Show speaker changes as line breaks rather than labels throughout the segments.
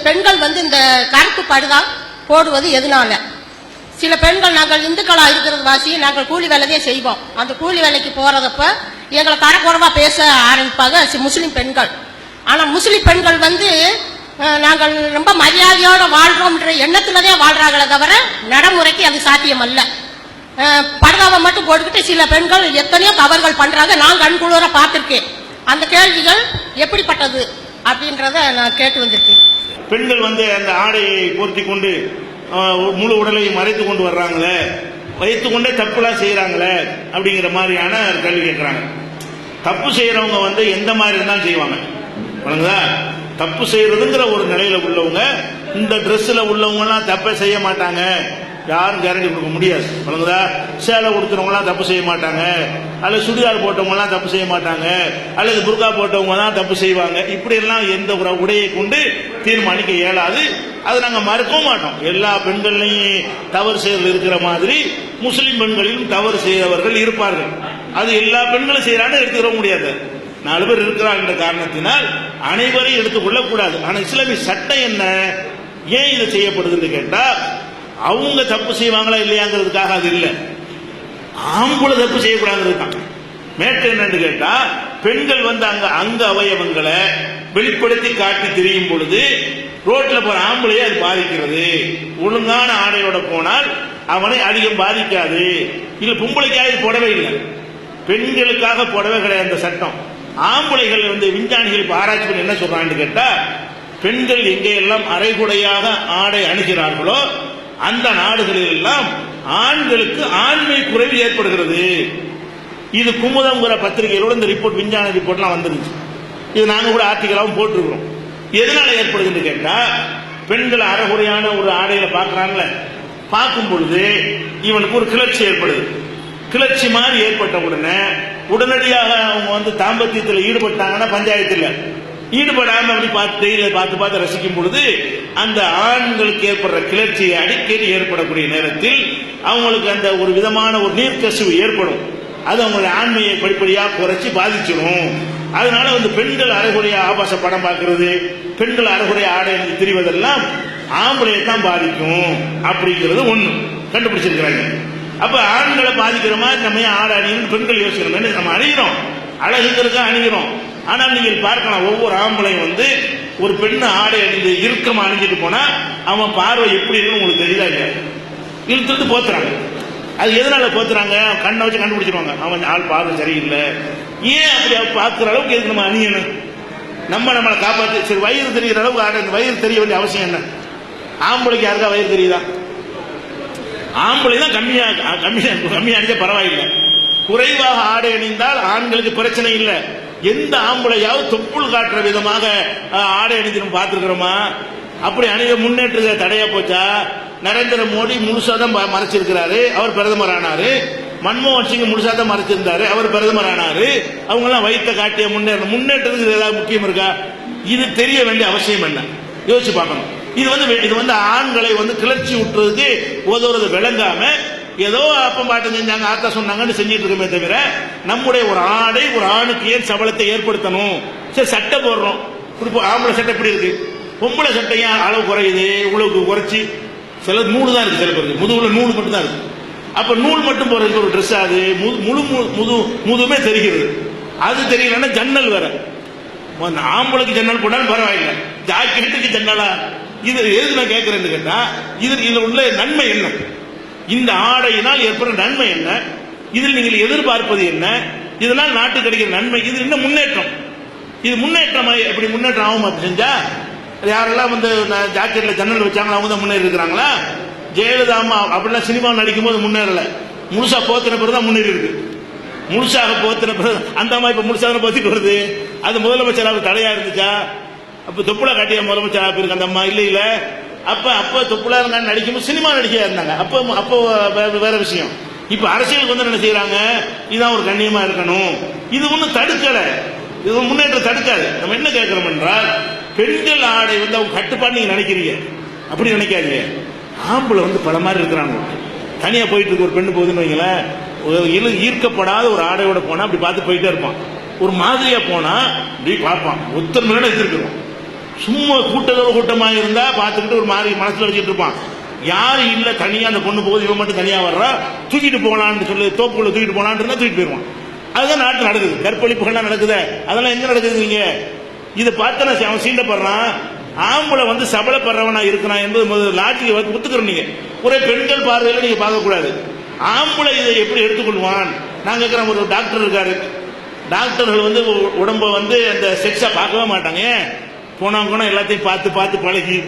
பெண்கள் இந்த கருப்பு படுதா போடுவது எதனால? சில பெண்கள் நாங்கள் இந்துக்களா இருக்கிறது வாசி நாங்கள் கூலி வேலையே செய்வோம். அந்த கூலி வேலைக்கு போறதப்ப எங்களை தரக்குறைவா பேச ஆரம்பிப்பாங்க முஸ்லிம் பெண்கள். ஆனா முஸ்லிம் பெண்கள் நாங்கள் ரொம்ப மரியாதையோட வாழ்றோம்ன்ற எண்ணத்துலதான் வாழ்றாங்களே தவிர நடைமுறைக்கு அது சாத்தியம் அல்ல. படுதாவை மட்டும் போட்டுக்கிட்டு சில பெண்கள் எத்தனையோ தவறுகள் பண்றாங்க. நான் கண்குளிர பார்த்திருக்கேன். அந்த கேள்விகள் எப்படிப்பட்டது அப்படின்றத நான் கேட்டு வந்திருக்கேன்.
பெண்கள் அந்த ஆடையை பொருத்தி கொண்டு முழு உடலை மறைத்து கொண்டு வர்றாங்களே, வைத்து கொண்டே தப்புலாம் செய்யறாங்களே அப்படிங்கிற மாதிரியான கேள்வி கேட்கிறாங்க. தப்பு செய்யறவங்க எந்த மாதிரி இருந்தாலும் செய்வாங்க. தப்பு செய்யறதுங்கிற ஒரு நிலையில உள்ளவங்க இந்த ட்ரெஸ்ல உள்ளவங்க எல்லாம் தப்பே செய்ய மாட்டாங்க, யாரும் கேரண்டி கொடுக்க முடியாது. சேலை கொடுத்துறவங்களாம் தப்பு செய்ய மாட்டாங்க, அல்லது சுடிதார் போட்டவங்க எல்லாம் தப்பு செய்ய மாட்டாங்க, அல்லது புர்கா போட்டவங்க தான் தப்பு செய்வாங்க. இப்படி எல்லாம் எந்த ஒரு உடையை கொண்டு தீர்மானிக்க இயலாது. அது நாங்க மறுக்கவும் மாட்டோம். எல்லா பெண்கள்லையும் தவறு செய்யறது இருக்கிற மாதிரி முஸ்லிம் பெண்களிலும் தவறு செய்தவர்கள் இருப்பார்கள். அது எல்லா பெண்களும் செய்யறான்னு எடுத்துக்கிற முடியாது. 4 பேர் இருக்கிறார் என்ற காரணத்தினால் அனைவரையும் எடுத்துக்கொள்ளக் கூடாது. ஆனா இஸ்லாமிய சட்டம் என்ன, ஏன் இது செய்யப்படுதுன்னு கேட்டா, அவங்க தப்பு செய்வாங்களா இல்லையாங்கிறதுக்காக அது இல்லை, ஆம்பளை தப்பு செய்யக்கூடாதுங்கிறது தான் மேட்டர். என்னன்னு கேட்டா, பெண்கள் அங்க அவயவங்களை வெளிப்படுத்தி காட்டி திரியும் பொழுது ரோட்ல போற ஆம்பளையே அது பாதிக்கிறது. ஒழுங்கான ஆடையோட போனால் அவனை அதிகம் பாதிக்காது. இல்ல பொம்பளைக்காக இது போடவே இல்லை, பெண்களுக்காக போடவே கிடையாது அந்த சட்டம். ஆம்பளைகள் விஞ்ஞானிகள் ஆராய்ச்சி பண்ணி என்ன சொல்றான்னு கேட்டா, பெண்கள் எங்கெல்லாம் அரைகுறையாக ஆடை அணுகிறார்களோ அந்த நாடுகளில் எல்லாம் ஆண்களுக்கு ஆண்மை குறைவு ஏற்படுகிறது. இது குமுதம்ங்கிற பத்திரிகைகளோட இந்த ரிப்போர்ட், விஞ்ஞான ரிப்போர்ட்லாம் வந்துருச்சு. இது நாங்க கூட ஆர்டிகலாவும் போட்டிருக்கிறோம். எதனால ஏற்படுதுன்னு கேட்டா, பெண்கள் அரைகுறையான ஒரு ஆடையில பாக்குறாங்கல்ல, பார்க்கும் பொழுது இவனுக்கு ஒரு கிளர்ச்சி ஏற்படுது. கிளர்ச்சி மாதிரி ஏற்பட்ட உடனே உடனடியாக அவங்க தாம்பத்தியத்தில் ஈடுபட்டாங்கன்னா பஞ்சாயத்தில் ஈடுபடாம அப்படி பார்த்து ரசிக்கும் பொழுது அந்த ஆண்களுக்கு ஏற்படுற கிளர்ச்சி அடிக்கடி ஏற்படக்கூடிய நேரத்தில் அவங்களுக்கு அந்த ஒரு விதமான ஒரு நீர்க்கசிவு ஏற்படும். அது அவங்களுடைய ஆண்மையை படிப்படியாக குறைச்சி பாதிச்சிடும். அதனால பெண்கள் அரைகுறைய ஆபாச படம் பார்க்கிறது, பெண்கள் அரைகுறைய ஆடை திரிவதெல்லாம் ஆம்பளையை தான் பாதிக்கும் அப்படிங்கிறது ஒண்ணு கண்டுபிடிச்சிருக்கிறாங்க. அப்ப ஆண்களை பாதிக்கிற மாதிரி நம்ம ஆடை அணியும் பெண்கள் யோசிக்கிறோம். நம்ம அணிகிறோம், அழகுங்கிறதுக்கு அணிகிறோம். ஆனால் நீங்கள் பார்க்கலாம், ஒவ்வொரு ஆம்பளையும் ஒரு பெண்ணு ஆடை அணிந்து இறுக்கமா அணிஞ்சிட்டு போனா அவன் பார்வை எப்படி இருக்குன்னு உங்களுக்கு தெரியல இல்லையா? இழுத்துட்டு போத்துறாங்க. அது எதனால போத்துறாங்க? கண்ணை வச்சு கண்டுபிடிச்சிருவாங்க, அவன் ஆள் பார்வை சரியில்லை. ஏன் அப்படி பார்க்கிற அளவுக்கு எதுக்கு நம்ம அணியணும்? நம்மளை காப்பாற்று. சரி, வயிறு தெரிகிற அளவுக்கு ஆடை, வயிறு தெரிய வேண்டிய அவசியம் என்ன? ஆம்பளைக்கு யாருக்கா வயிறு தெரியுதா? ஆம்பளை தான் கம்மியா அணிஞ்சா பரவாயில்லை. குறைவாக ஆடை அணிந்தால் ஆண்களுக்கு பிரச்சனை இல்லை. எந்த ஆம்பளையாவது தொப்புள் காட்டுற விதமாக ஆடை அணிந்து பார்த்திருக்கிறோமா? அப்படி அணிய முன்னேற்ற தடையா போச்சா? நரேந்திர மோடி முழுசாதான் மறைச்சிருக்கிறாரு, அவர் பிரதமர் ஆனாரு. மன்மோகன் சிங் முழுசாதான் மறைச்சிருந்தாரு, அவர் பிரதமர் ஆனாரு. அவங்க எல்லாம் வைத்த காட்டிய முன்னேற்றத்துக்கு ஏதாவது முக்கியம் இருக்கா? இது தெரிய வேண்டிய அவசியம் என்ன? யோசிச்சு பார்க்கணும். இது ஆண்களை கிளர்ச்சி விட்டுறதுக்கு உதவுறது விளங்காம ஏதோ அப்பம் பாட்டு செஞ்சாங்க, ஆத்தா சொன்னாங்கன்னு செஞ்சிட்டு இருக்கமே தவிர, நம்முடைய ஒரு ஆடை ஒரு ஆணுக்கு ஏன் சபலத்தை ஏற்படுத்தணும்? சரி, சட்டை போடுறோம், ஆம்பளை சட்டை எப்படி இருக்கு, பொம்பளை சட்டையா அளவு குறையுது, உழவுக்கு குறைச்சி சில நூல் தான் இருக்கு, சில பேருக்கு முதுகுல நூல் மட்டும் தான் இருக்கு. அப்ப நூல் மட்டும் போறதுக்கு ஒரு ட்ரெஸ், அது முதுமே தெரிகிறது. அது தெரியலன்னா ஜன்னல் வேற, ஆம்பளைக்கு ஜன்னல் போட்டாலும் பரவாயில்லை, ஜாக்கெட்டுக்கு ஜன்னலா? இது எதுக்கு நான் கேட்கிறேன்னு கேட்டா, இதுல உள்ள நன்மை என்ன? இந்த ஆடையினால் ஏற்படுற நன்மை என்ன? இதில் நீங்கள் எதிர்பார்ப்பது என்ன? இதனால் நாட்டு கிடைக்கிற நன்மை, இது என்ன முன்னேற்றம்? இது முன்னேற்றம் எப்படி முன்னேற்றம் ஆகும்? அப்படி செஞ்சா யாரெல்லாம் ஜாக்கெட்ல ஜன்னல் வச்சாங்களா அவங்க தான் முன்னேறி இருக்கிறாங்களா? ஜெயலலிதா அம்மா அப்படிலாம் சினிமா நடிக்கும் போது முன்னேறல, முழுசா போத்தின பிறகு தான் முன்னேறி இருக்கு. முழுசாக போத்தின பிறகு அந்த அம்மா இப்ப முழுசாக போத்திட்டு வருது. அது முதலமைச்சராக தடையா இருந்துச்சா? அப்ப தொப்புளா காட்டிய முதலமைச்சராக இருக்கு அந்த அம்மா இல்ல. அப்ப தொப்புளா இருக்கான்னு நடிக்கும்போது சினிமா நடிகையா இருந்தாங்க. அப்போ வேற விஷயம். இப்ப அரசியலுக்கு என்ன செய்யறாங்க? இதுதான் ஒரு கண்ணியமா இருக்கணும். இது ஒன்னும் தடுக்கல, இது முன்னேற்றம் தடுக்காது. நம்ம என்ன கேட்கிறோம் என்றால், பெண்கள் ஆடை அவங்க கட்டுப்பாடு நீங்க நினைக்கிறீங்க, அப்படி நினைக்காதீங்க. ஆம்பளை பல மாதிரி இருக்கிறாங்க. தனியா போயிட்டு இருக்கு ஒரு பெண்ணு போகுதுன்னு வைங்களேன், ஈர்க்கப்படாத ஒரு ஆடையோட போனா அப்படி பார்த்து போயிட்டே இருப்பான். ஒரு மாதிரியா போனா இப்படி பார்ப்பான், ஒத்தர் மேல எடுத்துருக்கிறோம். சும்மா கூட்டமா இருந்தா பார்த்துக்கிட்டு ஒரு மாதிரி மனசுல வச்சுட்டு இருப்பான். யாரு இல்ல தனியா அந்த பொண்ணு போகுது, இவன் மட்டும் தனியா வர்றா, தூக்கிட்டு போகலான்னு சொல்லி தோப்புக்குள்ள தூக்கிட்டு போகலான்னு இருந்தா தூக்கிட்டு போயிடுவான். அதுதான் நாட்டில் நடக்குது. கற்பழிப்புகள்லாம் நடக்குது. அதெல்லாம் எங்க நடக்குது? நீங்க இதை பார்த்தா அவன் சீண்டப்படுறான். ஆம்பளை வந்து சபலப்படுறவனா இருக்கிறான் என்பது லாஜிக் ஒத்துக்கிறோம். நீங்க ஒரே பெண்கள் பார்வையில நீங்க பார்க்க கூடாது. ஆம்பளை இதை எப்படி எடுத்துக்கொள்வான்? நாங்க இருக்கிற ஒரு டாக்டர் இருக்காரு. டாக்டர்கள் வந்து உடம்ப வந்து அந்த செக்ஸா பார்க்கவே மாட்டாங்க. போனவங்க எல்லாத்தையும் பார்த்து பார்த்து பழகி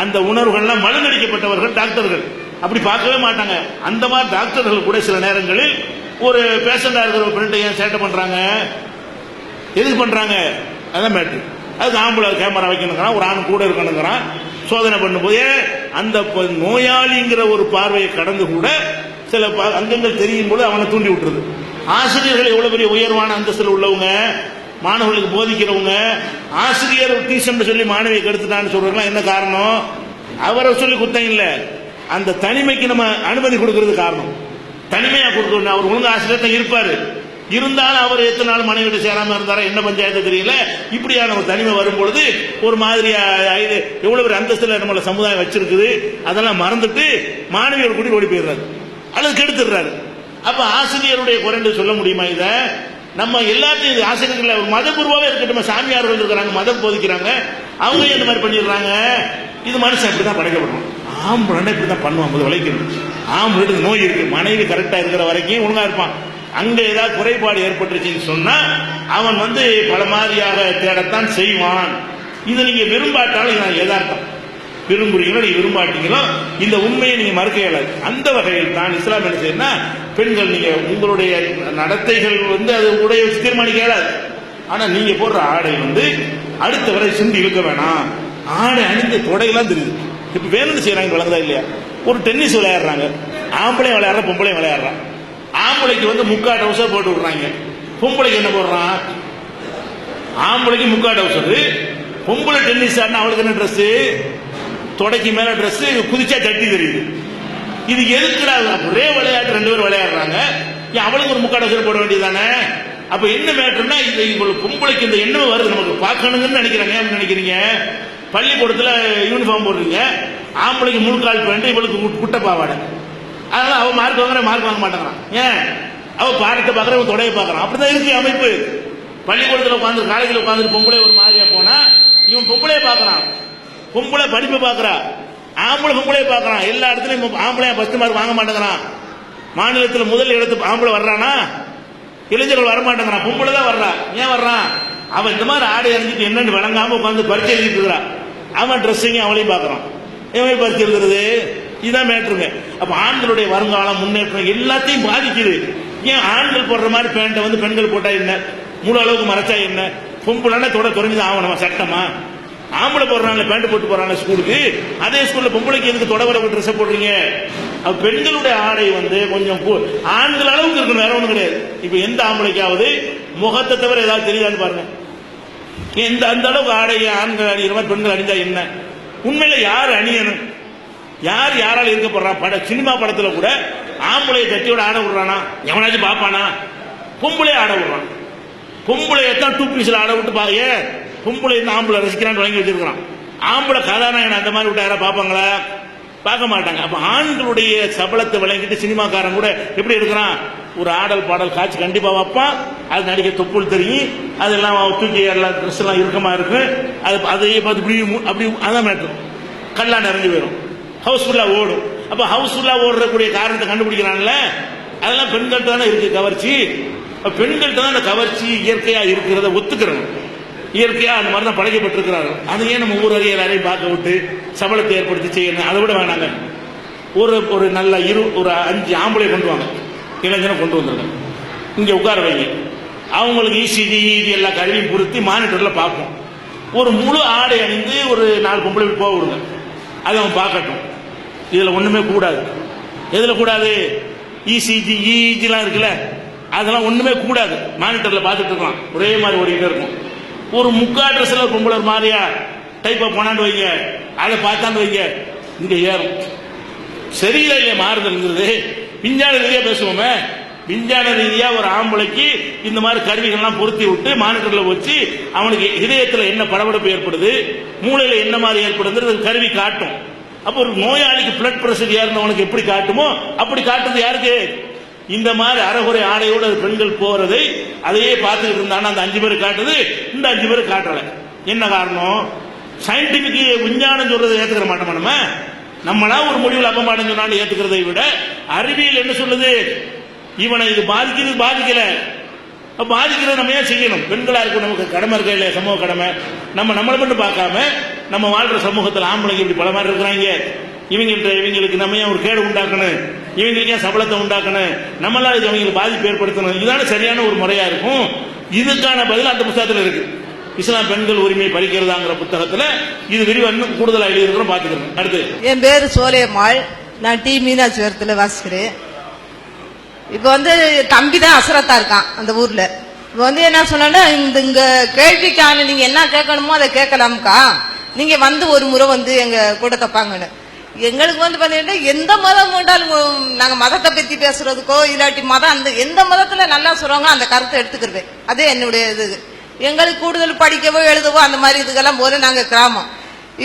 அந்த உணர்வுகள்லாம் மழுங்கடிக்கப்பட்டவர்கள் டாக்டர்கள். அப்படி பார்க்கவே மாட்டாங்க. அந்த மாதிரி டாக்டர்கள் கூட சில நேரங்களில் ஒரு பேஷண்டா இருக்கிற ஒரு பெண்ணை ஏன் சேட்டை பண்றாங்க? எதுக்கு பண்றாங்க? அதான் மேட்ரு. அதுக்கு ஆம்பளை கேமரா வைக்கணுங்கிறான், ஒரு ஆண் கூட இருக்கணுங்கிறான். சோதனை பண்ணும்போது அந்த நோயாளிங்கிற ஒரு பார்வையை கடந்து கூட சில அங்கங்கள் தெரியும் போது அவனை தூண்டி விட்டுருது. ஆசிரியர்கள் எவ்வளவு பெரிய உயர்வான அந்தஸ்தில் உள்ளவங்க, மாணவர்களுக்கு போதிக்கிறவங்க, ஆசிரியர் டியூஷன் சொல்லி மாணவியை கெடுத்துட்டான்னு சொல்றாங்க. என்ன காரணம்? அவரை சொல்லி குத்தம் இல்லை, அந்த தனிமைக்கு நம்ம அனுமதி கொடுக்கறது காரணம். தனிமையா கொடுக்கணும். அவர் ஒழுங்கு ஆசிரியர் தான் இருப்பாரு, இருந்தாலும் அவர் எத்தனை நாள் மனைவிட்டு சேராம இருந்தாரா என்ன பஞ்சாயத்து தெரியல. இப்படியான ஒரு தனிமை வரும்பொழுது ஒரு மாதிரியா எவ்வளவு பெரிய அந்தஸ்துல நம்மள சமுதாயம் வச்சிருக்குது, அதெல்லாம் மறந்துட்டு மாணவியோட கூட்டி ஓடி போயிடுறாரு அல்லது கெடுத்துடுறாரு. அப்ப ஆசிரியருடைய குறைந்து சொல்ல முடியுமா? இத நம்ம எல்லாத்தையும் ஆசிரியர்கள் மதபூர்வமே இருக்கட்டும், சாமியார்கள் இருக்கிறாங்க, மதம் போதிக்கிறாங்க, அவங்க இந்த மாதிரி பண்ணிடுறாங்க. இது மனுஷன் இப்படிதான் படைக்கப்படணும். ஆம்பளை இப்படிதான் பண்ணுவான். விளைக்கணும். ஆம்பளை நோய் இருக்கு, மனைவி கரெக்டா இருக்கிற வரைக்கும் ஒழுங்கா இருப்பான். அங்க ஏதாவது குறைபாடு ஏற்பட்டுச்சுன்னு சொன்னா அவன் வந்து பல மாதிரியாக தேடத்தான் செய்வான். இதை நீங்க விரும்பாட்டாலும் இது யதார்த்தம். விரும்புறீங்களோ நீங்க விரும்பாட்டீங்களோ இந்த உண்மையை நீங்க மறுக்க இயலாது. அந்த வகையில் தான் இஸ்லாம் என்ன செய்யணும்னா, பெண்கள் நீங்க உங்களுடைய நடத்தைகள் வந்து அது உடைய வச்சு தீர்மானிக்க இயலாது. ஆனா நீங்க போடுற ஆடை வந்து அடுத்த வரை சிந்தி இழுக்க வேணாம். ஆடை அணிந்த தொடையெல்லாம் தெரியுது. இப்ப வேணும்னு செய்யறாங்க, விளங்குதா இல்லையா? ஒரு டென்னிஸ் விளையாடுறாங்க, ஆம்பளையும் விளையாடுற பொம்பளையும் விளையாடுறான். ஆம்பளைக்கு வந்து முக்கா டவுசர் போட்டு விடுறாங்க, பொம்பளைக்கு என்ன போடுறான்? ஆம்பளைக்கு முக்கா டவுசர், பொம்பளை டென்னிஸ் ஆடினா அவளுக்கு என்ன ட்ரெஸ்? தொடைக்கு மேல ட்ரெஸ், குதிச்சா சட்டி தெரியுது. இது எதுக்குடா? ஒரே விளையாட்டு ரெண்டு பேரும் விளையாடுறாங்க, அவளுக்கு ஒரு முக்கா டவுசர் போட வேண்டியதானே? அப்ப என்ன மேட்டர்னா, இது பொம்பளைக்கு இந்த எண்ணம் வருது, நமக்கு பார்க்கணுங்கன்னு நினைக்கிறாங்க. நினைக்கிறீங்க பள்ளிக்கூடத்துல யூனிஃபார்ம் போடுறீங்க, ஆம்பளைக்கு முழுக்கால் பேண்ட், இவளுக்கு குட்டை பாவாடை. அதனால அவ மார்க் வாங்க மாட்டேங்கிறான். ஏன்? அவ பாடத்தை பார்க்கற, தொடையை பார்க்கறான். அப்படிதான் இருக்கு அமைப்பு. பள்ளிக்கூடத்தில் உட்காந்து காலேஜில் உட்காந்து பொம்பளை ஒரு மாதிரியா போனா இவன் பொம்பளையை பார்க்கறான், பொம்பளை படிப்பை பார்க்கறா, ஆம்பளை பொம்பளையை பார்க்கறான். எல்லா இடத்துலையும் ஆம்பளை ஃபர்ஸ்ட் மார்க் வாங்க மாட்டேங்கிறான். மாநிலத்தில் முதல் இடத்து ஆம்பளை வர்றானா? இளைஞர்கள் வர மாட்டேங்கிறான், பொம்பளை தான் வர்றான். ஏன் வர்றான்? அவன் இந்த மாதிரி ஆடை அணிஞ்சிட்டு என்னன்னு விளங்காம உட்காந்து பரிச்சை எழுதிட்டு இருக்கிறான். அவன் ட்ரெஸ்ஸையும் அவளையும் பார்க்கறான். எவன் பரிச்சை எழுதுறது? இதுதான் மேட்ருங்க. அப்ப ஆண்களுடைய வருங்காலம், முன்னேற்றம் எல்லாத்தையும் பாதிக்குது. ஏன் ஆண்கள் போடுற மாதிரி பேண்ட்டை வந்து பெண்கள் போட்டா என்ன? முழு அளவுக்கு மறைச்சா என்ன? பொம்பளைன்னா தொட குறைஞ்சுதான் ஆகணுமா? சட்டமா? ஆம்பளை போடுறாங்க பேண்ட் போட்டு போறாங்க ஸ்கூலுக்கு, அதே ஸ்கூல்ல பொம்பளைக்கு எதுக்கு தொட வர ட்ரெஸ் போடுறீங்க? பெண்களுடைய ஆடை வந்து கொஞ்சம் ஆண்கள் அளவுக்கு இருக்கணும், வேற ஒன்றும் கிடையாது. இப்ப எந்த ஆம்பளைக்காவது முகத்தை தவிர ஏதாவது தெரியுதான்னு பாருங்க. எந்த அந்த அளவுக்கு ஆடையை ஆண்கள் அணிகிற மாதிரி பெண்கள் அணிஞ்சா என்ன? உண்மையில யார் அணியணும்? யார் யாரால் இருக்கப்படுறான்? சினிமா படத்துல கூட ஆம்பளைய தட்டியோட ஆட விடுறானா? எவனாச்சும் பாப்பானா? பொம்பளை ஆட விடுறான். பொம்பளையத்தான் டூ பீஸ்ல ஆட விட்டு பாக்க, பொம்பளை ஆம்பளை ரசிக்கிறான்னு வாங்கி வச்சிருக்கான். ஆம்பளை கதாநாயகன் அந்த மாதிரி விட்டு யாரா பாப்பாங்களா? பார்க்க மாட்டாங்க. அப்ப ஆண்களுடைய சபலத்தை விளங்கிட்டு சினிமாக்காரன் கூட எப்படி எடுக்கிறான்? ஒரு ஆடல் பாடல் காட்சி கண்டிப்பா வைப்பான். அது நடிக்க தொப்புள் தெரியும், அதெல்லாம் தூக்கி எல்லாம் ட்ரெஸ் எல்லாம் இறுக்கமா இருக்கு, அதையே பார்த்து அப்படி அதான் மேட்ரு. கல்லா நிறைஞ்சு போயிடும், ஹவுஸ்ஃபுல்லா ஓடும். அப்ப ஹவுஸ்ஃபுல்லா ஓடுறக்கூடிய காரணத்தை கண்டுபிடிக்கிறான்ல, அதெல்லாம் பெண்கள்கிட்ட தானே இருக்கு கவர்ச்சி. பெண்கள்கிட்ட தான் அந்த கவர்ச்சி இயற்கையா இருக்கிறத ஒத்துக்கிறோம். இயற்கையா அந்த மாதிரி தான் பழக்கப்பட்டிருக்கிறார்கள். அதையே நம்ம ஊர் எல்லாரையும் பார்க்க விட்டு சபலத்தை ஏற்படுத்தி செய்யணும். அதை விட வேணாங்க, ஒரு நல்ல ஒரு 5 ஆம்பளை கொண்டு வாங்க, இளைஞனை கொண்டு வந்துருங்க, இங்க உட்கார வைங்க. அவங்களுக்கு இசிஜி எல்லா கருவியும் பொருத்தி மானிட்டர்ல பார்ப்போம். ஒரு முழு ஆடை அணிந்து ஒரு 4 பொம்பளை போக விடுங்க, அதை அவன் பார்க்கட்டும். இதுல ஒண்ணுமே கூடாது. எதுல கூடாது? இசிஜி இஜிலாம் இருக்குல்ல, அதெல்லாம் ஒண்ணுமே கூடாது. மானிட்டர்ல பார்த்துட்டு இருக்கலாம், ஒரே மாதிரி ஓடிக்கிட்டே இருக்கும். ஒரு முக்கா ட்ரெஸ்ல பொம்பளை மாதிரியா டைப்பா போனான்னு வைங்க, அதை பார்த்தான்னு வைங்க, இங்க ஏறும். சரியில்லை இல்லையா மாறுதல்ங்கிறது? விஞ்ஞான ரீதியா பேசுவோமே, விஞ்ஞான ரீதியா ஒரு ஆம்பளைக்கு இந்த மாதிரி கருவிகள்லாம் பொருத்தி விட்டு மானிட்டர்ல வச்சு அவனுக்கு இதயத்துல என்ன படபடப்பு ஏற்படுது, மூளையில என்ன மாதிரி ஏற்படுது கருவி காட்டும். அப்போ ஒரு நோயாளிக்கு பிளட் பிரஷர் ஏறினவனுக்கு எப்படி காட்டுமோ அப்படி காட்டுறது யாருக்கு? இந்த மாதிரி அறகுறை ஆடையோட பெண்கள் போறதை அதையே பார்த்துக்கிட்டு இருந்தானா அந்த 5 பேர் காட்டுது, இந்த 5 பேர் காட்டல. என்ன காரணம்? சயின்டிபிக் விஞ்ஞானம் சொல்றதை ஏத்துக்கிற மாட்டோமா? நம்மளா ஒரு முடிவில் அப்பமாடம் சொன்னாலும் ஏத்துக்கிறதை விட அறிவியல் என்ன சொல்லுது? இவனை இது பாதிக்கிறது பாதிக்கல, பாதிக்கிறது நம்ம ஏன் செய்யணும்? பெண்களா இருக்கும், நமக்கு கடமை இருக்க இல்லையா, சமூக கடமை. நம்மளை மட்டும் பார்க்காம நம்ம வாழ்ற சமூகத்தில் ஆம்பளைங்க இப்படி பல மாதிரி இருக்கிறாங்க, இவங்களுக்கு நம்ம ஏன் ஒரு கேடு உண்டாக்கணும், இவங்களுக்கு ஏன் சபலத்தை உண்டாக்கணும், நம்மளால இது அவங்களுக்கு பாதிப்பு ஏற்படுத்தணும். இதுதானே சரியான ஒரு முறையா இருக்கும். இதுக்கான பதில் அந்த புத்தகத்தில் இருக்கு. இஸ்லாம் பெண்கள் உரிமை பறிக்கிறதாங்கிற புத்தகத்துல இது விரிவா இன்னும் கூடுதலா எழுதியிருக்கிறோம், பாத்துக்கிறேன். அடுத்து,
என் பேரு சோலையம்மாள், நான் டி மீனாட்சிபுரத்துல வாசிக்கிறேன். இப்ப தம்பி தான் அசரத்தா இருக்கான் அந்த ஊர்ல. இப்ப என்ன சொன்னா, இங்க கேள்விக்கான நீங்க என்ன கேட்கணுமோ அதை கேட்கலாம்க்கா, நீங்க ஒரு முறை எங்க கூட தப்பாங்கன்னு. எங்களுக்கு பாத்தீங்கன்னா எந்த மதம் வேண்டாலும் நாங்க மதத்தை பத்தி பேசுறதுக்கோ இல்லாட்டி மதம் அந்த எந்த மதத்துல நல்லா சொல்றாங்க அந்த கருத்தை எடுத்துக்கிறேன். அதே என்னுடைய இது. எங்களுக்கு கூடுதல் படிக்கவோ எழுதவோ அந்த மாதிரி இதுக்கெல்லாம் போல நாங்க கிராமம்.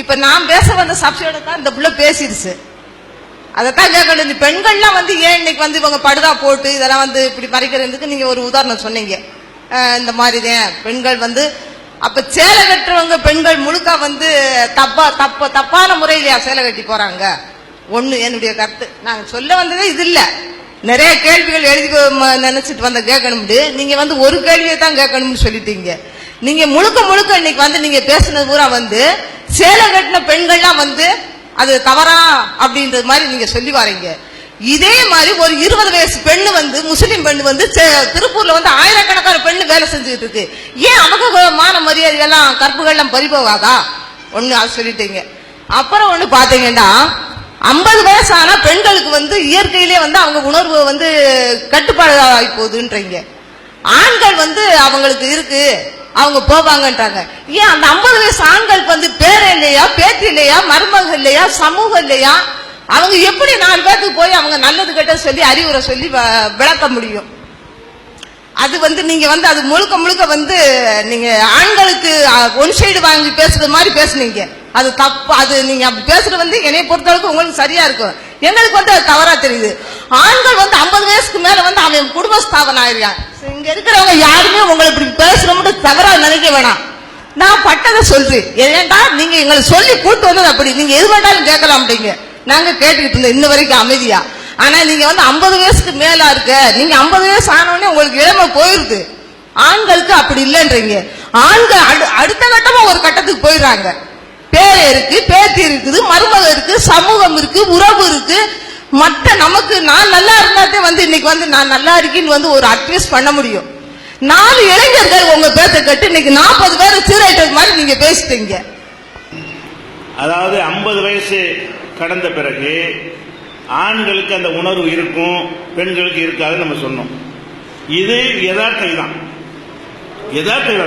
இப்ப நான் பேச வந்த சப்ஜெக்ட தான் இந்த புள்ள பேசிடுச்சு. அதைத்தான் கேட்கணும். இந்த பெண்கள்லாம் ஏன் இன்னைக்கு இவங்க படுதா போட்டு இதெல்லாம் இப்படி மறைக்கிறதுக்கு நீங்க ஒரு உதாரணம் சொன்னீங்க. இந்த மாதிரிதான் பெண்கள் அப்ப சேலை கட்டுறவங்க பெண்கள் முழுக்க தப்பான முறையிலயா சேலை கட்டி போறாங்க? ஒண்ணு என்னுடைய கருத்து. நாங்க சொல்ல வந்ததே இது இல்ல, நிறைய கேள்விகள் எழுதி நினைச்சிட்டு கேட்கணும். நீங்க ஒரு கேள்வியை தான் கேட்கணும்னு சொல்லிட்டீங்க. நீங்க முழுக்க இன்னைக்கு நீங்க பேசுனது பூரா சேலை கட்டின பெண்கள்லாம் அது தவறா அப்படின்றது மாதிரி நீங்க சொல்லி வரீங்க. இதே மாதிரி ஒரு 20 வயசு பெண்ணு முஸ்லீம் பெண்ணு திருப்பூர்ல ஆயிரக்கணக்கான பெண்ணு வேலை செஞ்சுட்டு இருக்கு. ஏன் அவங்க மான மரியாதைகள்லாம் கற்புகள்லாம் பறிபோகாதா? ஒண்ணு அது சொல்லிட்டீங்க. அப்புறம் ஒண்ணு பாத்தீங்கன்னா 50 வயசான பெண்களுக்கு இயற்கையிலே அவங்க உணர்வு கட்டுப்பாடு ஆகி போகுதுன்றீங்க. ஆண்கள் அவங்களுக்கு இருக்கு, அவங்க போவாங்கன்றாங்க. ஏன் அந்த 50 வயசு ஆண்களுக்கு பேர இல்லையா, பேத்தி இல்லையா, மருமகள் இல்லையா, சமூகம் இல்லையா? அவங்க எப்படி 4 பேருக்கு போய் அவங்க நல்லது கெட்ட சொல்லி அறிவுரை சொல்லி விளக்க முடியும்? அது நீங்க அது முழுக்க நீங்க ஆண்களுக்கு ஒன் சைடு வாங்கி பேசுறது மாதிரி பேசுனீங்க. அது தப்பு. அது நீங்க அப்படி பேசுறது என்னை பொறுத்தளவுக்கு உங்களுக்கு சரியா இருக்கும். எங்களுக்கு அது தவறா தெரியுது. ஆண்கள் 50 வயசுக்கு மேல அவன் குடும்ப ஸ்தாபனம் ஆயிருக்கான். இங்க இருக்கிறவங்க யாருமே உங்களை இப்படி பேசுறோம்னு தவறா நினைக்க வேணாம். நான் பட்டதை சொல்றேன். ஏன்டா நீங்க எங்களை சொல்லி கூட்டு வந்தது அப்படி. நீங்க எது வேண்டாலும் கேட்கலாம் அப்படிங்க. நாங்க கேட்டுக்கிட்டு இருந்தோம் இன்ன வரைக்கும் அமைதியா. ஆனா நீங்க 50 வயசுக்கு மேலா இருக்க, நீங்க 50 வயசு ஆனவனே உங்களுக்கு இளமை போயிருது. ஆண்களுக்கு அப்படி இல்லைன்றீங்க. ஆண்கள் அடுத்த கட்டமா ஒரு கட்டத்துக்கு போயிடுறாங்க. பேர இருக்கு, பேத்தி இருக்குது, மருமக இருக்கு, சமூகம் இருக்கு, உறவு இருக்கு. மற்ற நமக்கு நான் நல்லா இருந்தாதே இன்னைக்கு நான் நல்லா இருக்கேன்னு ஒரு அட்வைஸ் பண்ண முடியும். 4 இளைஞர்கள் உங்க பேச்ச கேட்டு இன்னைக்கு 40 பேரை சீரழிட்டது மாதிரி நீங்க பேசிட்டீங்க.
அதாவது 50 வயசு கடந்த பிறகு ஆண்களுக்கு அந்த உணர்வு இருக்கும், பெண்களுக்கு இருக்காதுன்னு நம்ம சொன்னோம். இது யதார்த்தம் தான்.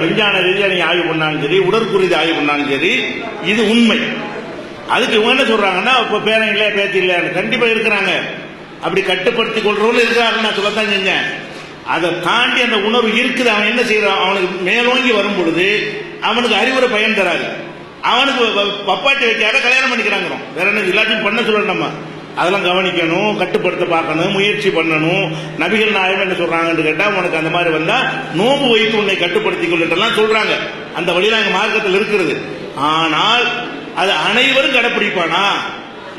விஞ்ஞான ரீதியாக நீங்க ஆய்வு பண்ணாலும் சரி, உடற்குறி ஆய்வு பண்ணாலும் சரி, இது உண்மை. அதுக்கு இவங்க என்ன சொல்றாங்கன்னா, இப்ப பேரன் இல்ல பேத்தி இல்ல, கண்டிப்பா இருக்கிறாங்க. அப்படி கட்டுப்படுத்தி கொள்றவங்க இருக்கிறாங்க. நான் சொல்லத்தான் செஞ்சேன். அதை தாண்டி அந்த உணர்வு இருக்குது. அவன் என்ன செய்யறான்? அவனுக்கு மேலோங்கி வரும் பொழுது அவனுக்கு அறிவுரை பயன் தராது. அவனுக்கு பப்பாட்டி வைக்காத கல்யாணம் பண்ணிக்கிறாங்க. வேற என்ன எல்லாத்தையும் பண்ண சொல்லணும். நம்ம அதெல்லாம் கவனிக்கணும், கட்டுப்படுத்த பார்க்கணும், முயற்சி பண்ணணும். நபிகள் நாயகம் என்ன சொல்றாங்கன்னு கேட்டா, உனக்கு அந்த மாதிரி வந்தா நோம்பு வைத்து உன்னை கட்டுப்படுத்திக் கொள்ளலாம் சொல்றாங்க. அந்த வழியில எங்க மார்க்கத்தில் இருக்கிறது. ஆனால் அது அனைவரும் கடைப்பிடிப்பானா?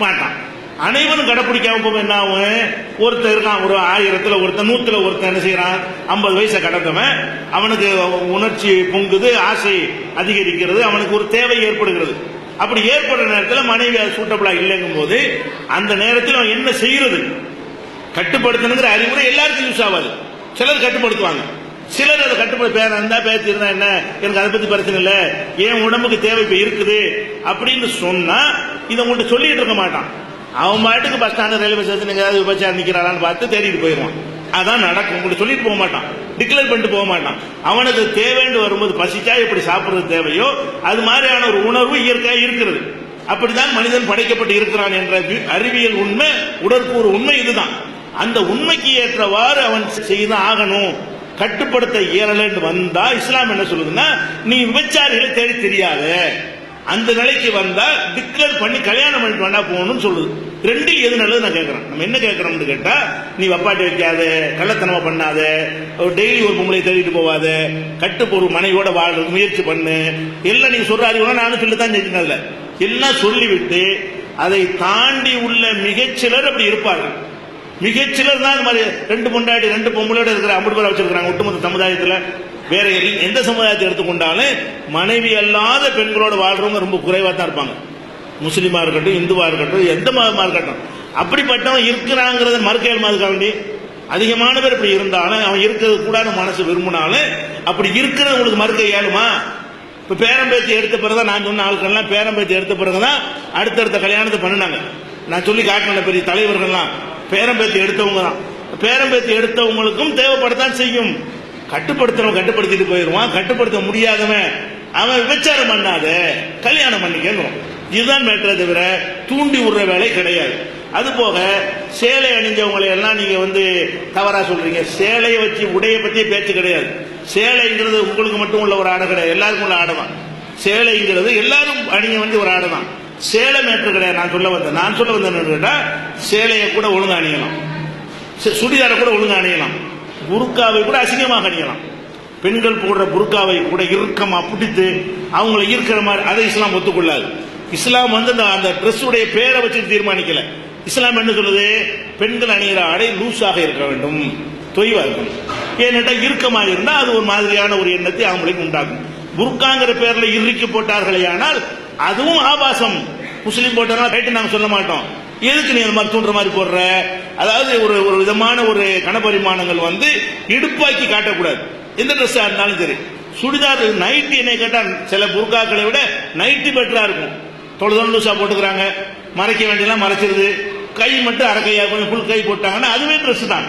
மாட்டான். அனைவரும் கடைப்பிடிக்காம போக என்ன ஆகும்? ஒருத்தர் இருக்கான், ஒரு 1000த்துல ஒருத்தன், 100ல ஒருத்தன் என்ன செய்யறான்? 50 வயசை கடந்தவன், அவனுக்கு உணர்ச்சி பொங்குது, ஆசை அதிகரிக்கிறது, அவனுக்கு ஒரு தேவை ஏற்படுகிறது. அப்படி ஏற்படுற நேரத்தில் மனைவி சூட்டபிளா இல்லைங்கும் போது அந்த நேரத்தில் அவன் என்ன செய்யறது? கட்டுப்படுத்தணுங்கிற அறிவுரை எல்லாருக்கும் யூஸ் ஆகாது. சிலர் கட்டுப்படுத்துவாங்க, சிலர் அதை கட்டுப்படுத்த பேர இருந்தா பேசி இருந்தா என்ன, எனக்கு அதை பத்தி பிரச்சனை இல்லை, என் உடம்புக்கு தேவை இப்ப இருக்குது அப்படின்னு சொன்னா இதை உங்கள்கிட்ட சொல்லிட்டு இருக்க மாட்டான். அவன் பாட்டுக்கு பஸ் ஸ்டாண்டு, ரயில்வே ஸ்டேஷன் எங்கேயாவது விபச்சாரம் நிக்கிறான்னு பார்த்து தேடிட்டு போயிடுவான். அதான் நடக்கும். உங்கள்கிட்ட சொல்லிட்டு போக மாட்டான், டிக்ளேர் பண்ணிட்டு போக மாட்டான். அவனுக்கு தேவைன்னு வரும்போது பசிச்சா எப்படி சாப்பிடுறது தேவையோ அது மாதிரியான ஒரு உணர்வு இயற்கையாக இருக்கிறது. அப்படிதான் மனிதன் படைக்கப்பட்டு இருக்கிறான் என்ற அறிவியல் உண்மை, உடற்கூறு உண்மை இதுதான். அந்த உண்மைக்கு ஏற்றவாறு அவன் செய்து ஆகணும். கட்டுப்படுத்த இயலன்னு வந்தா இஸ்லாம் என்ன சொல்லுதுன்னா, நீ விபச்சாரிகளை தேடி தெரியாத, அந்த நிலைக்கு வந்தா டிக்ளேர் பண்ணி கல்யாணம் பண்ணிட்டு வேணா போகணும்னு சொல்லுது. ரெண்டில் எது நல்லது நான் கேட்கறேன். நம்ம என்ன கேட்கறோம்னு கேட்டா, நீ வப்பாட்டி வைக்காத, கள்ளத்தனமா பண்ணாத, டெய்லி ஒரு பொம்பளை தேடிட்டு போவாத, கட்டுப்பொரு மனைவியோட வாழ முயற்சி பண்ணு, எல்லாம் நீங்க சொல்ற அறிவுனா நானும் சொல்லித்தான் செஞ்சேன். எல்லாம் சொல்லிவிட்டு அதை தாண்டி உள்ள மிகச்சிலர் அப்படி இருப்பார்கள். மிகச்சிலர் தான் இந்த மாதிரி 2 பொண்டாட்டி 2 பொம்பளையோட இருக்கிற 50 பேர் வச்சிருக்காங்க ஒட்டுமொத்த சமுதாயத்தில். வேற எந்த சமுதாயத்தை எடுத்துக்கொண்டாலும் மனைவி அல்லாத பெண்களோட வாழ்றவங்க ரொம்ப குறைவா தான் இருப்பாங்க. முஸ்லீமா இருக்கட்டும், இந்துவா இருக்கட்டும், எந்த மதமா இருக்கட்டும், அப்படிப்பட்டவன் இருக்கிறாங்கிறத மறுக்கேள்மாதுக்காக வேண்டி அதிகமான பேர் இப்படி இருந்தாலும், அவன் இருக்கிறது கூட மனசு விரும்பினாலும் அப்படி இருக்கிறது உங்களுக்கு மறுக்க இயலுமா? இப்ப பேரம்பேத்தி எடுத்த பிறகுதான், நான் சொன்ன ஆட்கள்லாம் பேரம்பேத்தி எடுத்த பிறகுதான் அடுத்தடுத்த கல்யாணத்தை பண்ணினாங்க. நான் சொல்லி காட்டின பெரிய தலைவர்கள்லாம் பேரம்பேத்தி எடுத்தவங்க தான். பேரம்பேத்தி எடுத்தவங்களுக்கும் தேவைப்படத்தான் செய்யும். கட்டுப்படுத்துறவன் கட்டுப்படுத்திட்டு போயிடுவான், கட்டுப்படுத்த முடியாதவன் அவன் விபச்சாரம் பண்ணாத, கல்யாணம் பண்ணிக்கணும். இதுதான் மேட்டரை தவிர தூண்டி விடுற வேலை கிடையாது. அது போக சேலை அணிஞ்சவங்களை எல்லாம் நீங்க தவறா சொல்றீங்க. சேலையை வச்சு உடைய பத்தியே பேச்சு கிடையாது. சேலைங்கிறது உங்களுக்கு மட்டும் உள்ள ஒரு ஆடை கிடையாது, எல்லாருக்கும் உள்ள ஆடை தான். சேலைங்கிறது எல்லாரும் அணிய ஒரு ஆடை தான். சேலை மேட்டர் கிடையாது. நான் சொல்ல வந்தேன் கேட்டா, சேலையை கூட ஒழுங்கா அணியலாம், சுடிதாரை கூட ஒழுங்கா அணியலாம், புர்காவை கூட அசிங்கமாக அணியலாம். பெண்கள் போடுற புர்காவை கூட இறுக்கமா பிடித்து அவங்களை ஈர்க்கிற மாதிரி அதை இஸ்லாம் ஒத்துக்கொள்ளாது. இஸ்லாம் அந்த ட்ரெஸ் உடைய பேரை வச்சு தீர்மானிக்கல. இஸ்லாம் என்ன சொல்லுது? பெண்கள் அணிகிற ஆடை லூஸாக இருக்க வேண்டும், தொய்வா இருக்கணும். ஏன்னா இறுக்கமாக இருந்தா அது ஒரு மாதிரியான ஒரு எண்ணத்தை அவங்களுக்கு உண்டாகும். புர்காங்கிற பேர்ல இறுக்கி போட்டார்களே ஆனால் அதுவும் ஆபாசம். முஸ்லீம் போட்டா ரைட்டு நாங்க சொல்ல மாட்டோம். எதுக்கு நீ அந்த மாதிரி தூண்டுற மாதிரி போடுற? அதாவது ஒரு விதமான ஒரு கனபரிமாணங்கள் இடுப்பாக்கி காட்டக்கூடாது. எந்த ட்ரெஸ்ஸா இருந்தாலும் சரி. சுடிதார் நைட்டி என்ன கேட்டா சில புர்காக்களை விட நைட்டி பெட்டரா இருக்கும். தொழுதொழுசா போட்டுக்கிறாங்க, மறைக்க வேண்டியெல்லாம் மறைச்சிருது, கை மட்டும் அரை கையா கொஞ்சம் ஃபுல் கை போட்டாங்கன்னா அதுவே ட்ரெஸ் தான்,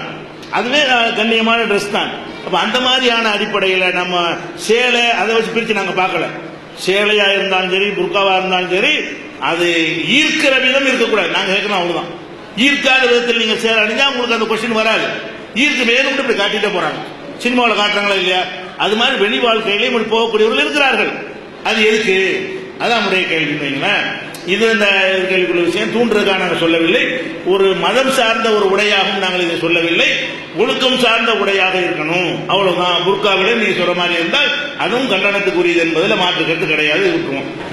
அதுவே கண்ணியமான ட்ரெஸ் தான். அப்ப அந்த மாதிரியான அடிப்படையில் நம்ம சேலை அதை வச்சு பிரிச்சு நாங்க பார்க்கல. சேலையா இருந்தாலும் சரி, புர்காவா இருந்தாலும் சரி, அது ஈர்க்கிற விதம் இருக்கக்கூடாது. நாங்க கேட்கணும் அவ்வளவுதான். ஈர்க்காத விதத்தில் நீங்க சேலை அணிஞ்சா உங்களுக்கு அந்த கொஸ்டின் வராது. ஈர்க்கு வேணும் இப்படி காட்டிட்டே போறாங்க. சினிமாவில் காட்டுறாங்களா இல்லையா? அது மாதிரி வெளி வாழ்க்கையிலே இப்படி போகக்கூடியவர்கள் இருக்கிறார்கள். அது எதுக்கு? அதான் நம்முடைய கேள்வி. இது இந்த கேள்விக்குள்ள விஷயம் தூண்டுறதுக்காக நாங்கள் சொல்லவில்லை. ஒரு மதம் சார்ந்த ஒரு உடையாகவும் நாங்கள் இதை சொல்லவில்லை. ஒழுக்கம் சார்ந்த உடையாக இருக்கணும், அவ்வளவுதான். புர்காவிலே நீ சொல்ற மாதிரி இருந்தால் அதுவும் கண்டனத்துக்குரியது என்பதில் மாற்று கருத்து கிடையாது. விட்டுருவோம்.